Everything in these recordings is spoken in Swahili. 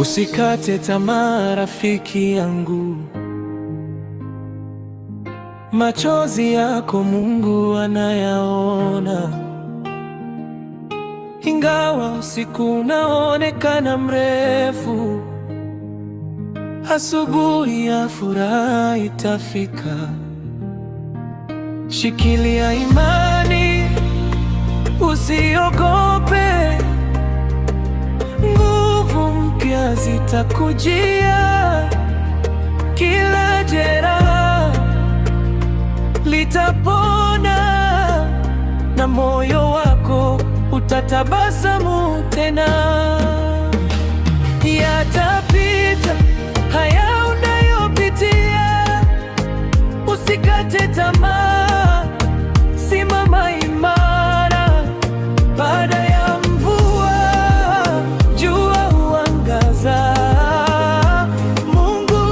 Usikate tamaa rafiki yangu, machozi yako Mungu anayaona. Ingawa usiku unaonekana mrefu, asubuhi ya furaha itafika. Shikilia imani, usiogope, nguvu mpya zitakujia. Kila jeraha litapona na moyo wako utatabasamu tena. Yatapita haya unayopitia, usikate tamaa, simama imara. Baada ya mvua jua huangaza, Mungu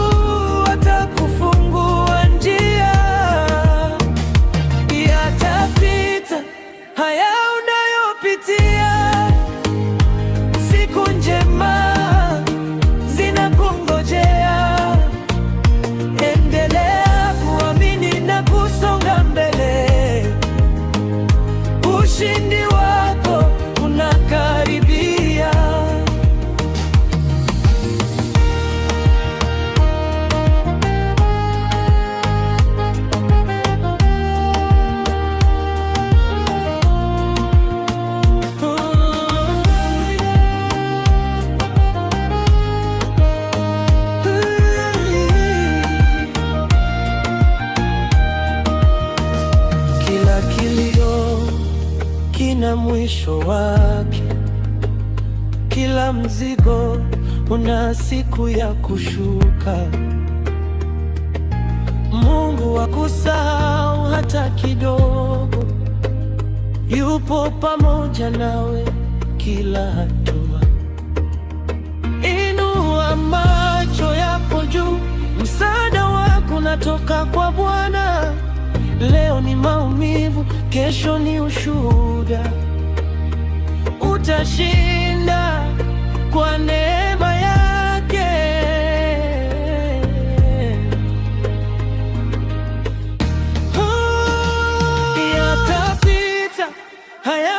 atakufungua njia. Yatapita haya unayopitia, siku njema zinakungojea. Endelea kuamini na kusonga mbele, ushindi wako unakaribia. Kila kilio kina mwisho wake, kila mzigo una siku ya kushuka. Mungu hakusahau hata kidogo, yupo pamoja nawe kila hatua. Inua macho yako juu, msaada wako unatoka kwa Bwana. Leo ni maumivu, kesho ni ushuhuda. Utashinda kwa neema yake. Yatapita haya